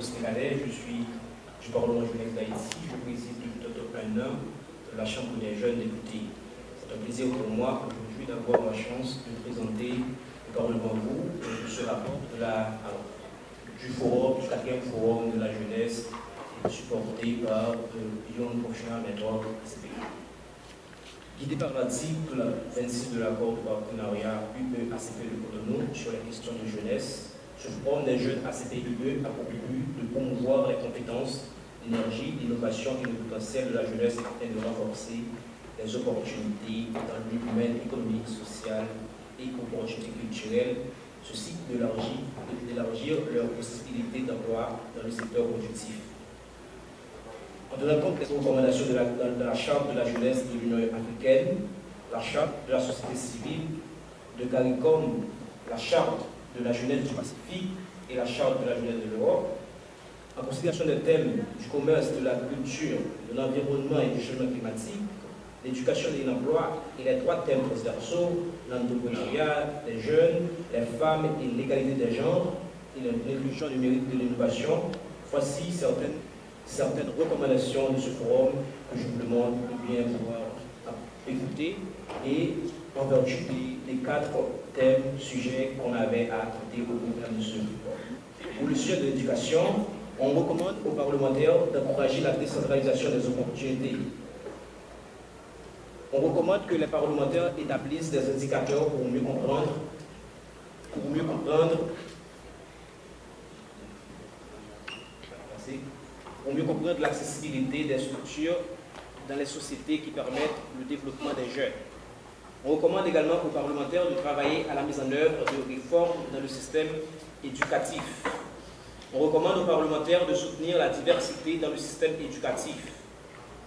sénégalais, je suis du Parlement jeunesse d'Haïti, je préside depuis un an la Chambre des jeunes députés. C'est un plaisir pour moi aujourd'hui d'avoir la chance de présenter devant vous ce rapport du forum, du 4e forum de la jeunesse supporté par Young Professional Network ACP. Guidé par l'article 26 de l'accord de partenariat UE-ACP de Cotonou sur les questions de jeunesse, ce forum des jeunes ACP-UE a pour but de promouvoir les compétences, l'énergie, l'innovation et le potentiel de la jeunesse afin de renforcer les opportunités dans le domaine économique, social et opportunités culturelles, ceci d'élargir leurs possibilités d'emploi dans le secteur productif. En tenant compte des recommandations de la Charte de la jeunesse de l'Union africaine, la Charte de la société civile de CARICOM, la Charte de la jeunesse du Pacifique et la Charte de la jeunesse de l'Europe, en considération des thèmes du commerce, de l'agriculture, de l'environnement et du changement climatique, l'éducation et l'emploi et les 3 thèmes transversaux, l'entrepreneuriat des jeunes, les femmes et l'égalité des genres et l'inclusion numérique de l'innovation, voici certaines recommandations de ce forum que je vous demande de bien pouvoir écouter et en vertu des 4 thèmes, sujets qu'on avait à traiter au programme de ce forum. Pour le sujet de l'éducation, on recommande aux parlementaires d'encourager la décentralisation des opportunités. On recommande que les parlementaires établissent des indicateurs pour mieux comprendre l'accessibilité des structures dans les sociétés qui permettent le développement des jeunes. On recommande également aux parlementaires de travailler à la mise en œuvre de réformes dans le système éducatif. On recommande aux parlementaires de soutenir la diversité dans le système éducatif.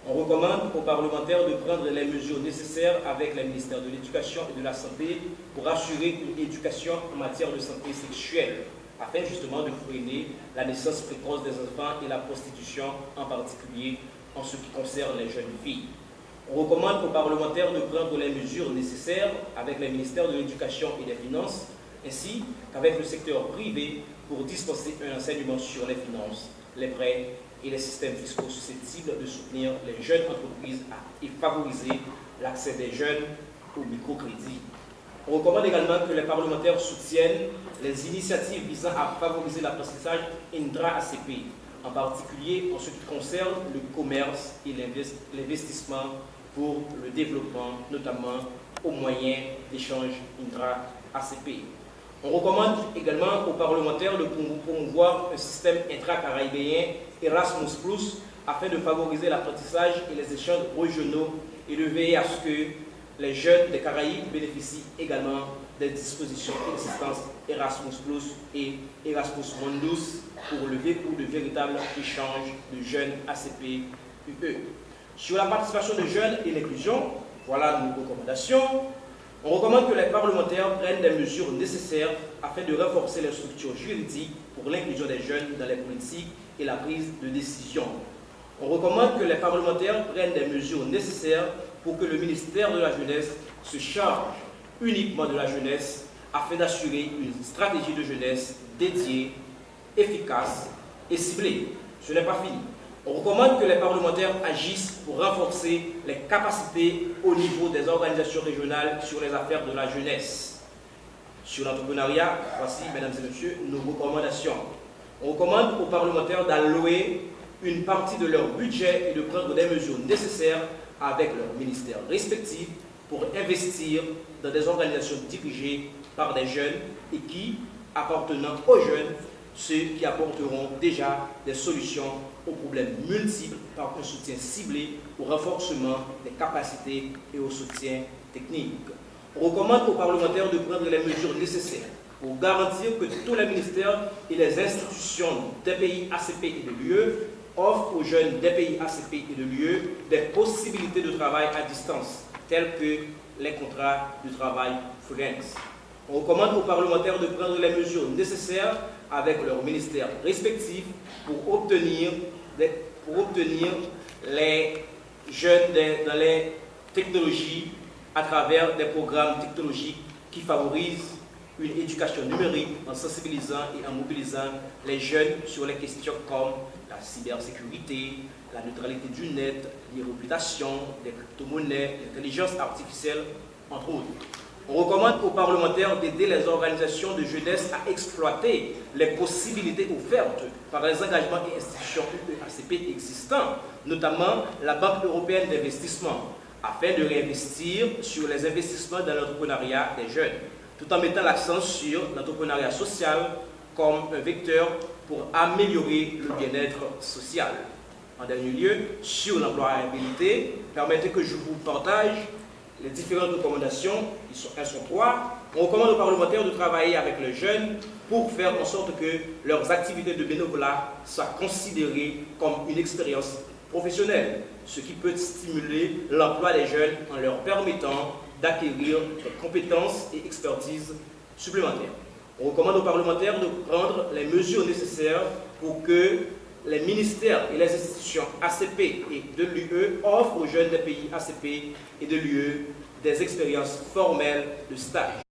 On recommande aux parlementaires de prendre les mesures nécessaires avec les ministères de l'Éducation et de la Santé pour assurer une éducation en matière de santé sexuelle, afin justement de freiner la naissance précoce des enfants et la prostitution, en particulier en ce qui concerne les jeunes filles. On recommande aux parlementaires de prendre les mesures nécessaires avec les ministères de l'Éducation et des Finances, ainsi qu'avec le secteur privé pour dispenser un enseignement sur les finances, les prêts et les systèmes fiscaux susceptibles de soutenir les jeunes entreprises et favoriser l'accès des jeunes au microcrédit. On recommande également que les parlementaires soutiennent les initiatives visant à favoriser l'apprentissage intra-ACP, en particulier en ce qui concerne le commerce et l'investissement pour le développement, notamment au moyen d'échanges intra-ACP. On recommande également aux parlementaires de promouvoir un système intra-caribéen Erasmus+, afin de favoriser l'apprentissage et les échanges régionaux et de veiller à ce que les jeunes des Caraïbes bénéficient également des dispositions existantes Erasmus+ et Erasmus Mundus pour le véritable échange de jeunes ACP-UE. Sur la participation des jeunes et l'inclusion, voilà nos recommandations. On recommande que les parlementaires prennent des mesures nécessaires afin de renforcer les structures juridiques pour l'inclusion des jeunes dans les politiques et la prise de décision. On recommande que les parlementaires prennent des mesures nécessaires pour que le ministère de la Jeunesse se charge uniquement de la jeunesse afin d'assurer une stratégie de jeunesse dédiée, efficace et ciblée. Ce n'est pas fini. On recommande que les parlementaires agissent pour renforcer les capacités au niveau des organisations régionales sur les affaires de la jeunesse. Sur l'entrepreneuriat, voici, mesdames et messieurs, nos recommandations. On recommande aux parlementaires d'allouer une partie de leur budget et de prendre des mesures nécessaires avec leurs ministères respectifs pour investir dans des organisations dirigées par des jeunes et qui, appartenant aux jeunes, ceux qui apporteront déjà des solutions aux problèmes multiples par un soutien ciblé au renforcement des capacités et au soutien technique. On recommande aux parlementaires de prendre les mesures nécessaires pour garantir que tous les ministères et les institutions des pays ACP et de l'UE offrent aux jeunes des pays ACP et de l'UE des possibilités de travail à distance, telles que les contrats de travail freelance. On recommande aux parlementaires de prendre les mesures nécessaires avec leurs ministères respectifs pour obtenir les jeunes dans les technologies à travers des programmes technologiques qui favorisent une éducation numérique en sensibilisant et en mobilisant les jeunes sur les questions comme la cybersécurité, la neutralité du net, l'irréputation, les crypto-monnaies, l'intelligence artificielle, entre autres. On recommande aux parlementaires d'aider les organisations de jeunesse à exploiter les possibilités offertes par les engagements et institutions UEACP existants, notamment la Banque européenne d'investissement, afin de réinvestir sur les investissements dans l'entrepreneuriat des jeunes, tout en mettant l'accent sur l'entrepreneuriat social comme un vecteur pour améliorer le bien-être social. En dernier lieu, sur l'employabilité, permettez que je vous partage les différentes recommandations, elles sont 3. On recommande aux parlementaires de travailler avec les jeunes pour faire en sorte que leurs activités de bénévolat soient considérées comme une expérience professionnelle, ce qui peut stimuler l'emploi des jeunes en leur permettant d'acquérir des compétences et expertises supplémentaires. On recommande aux parlementaires de prendre les mesures nécessaires pour que les ministères et les institutions ACP et de l'UE offrent aux jeunes des pays ACP et de l'UE des expériences formelles de stage.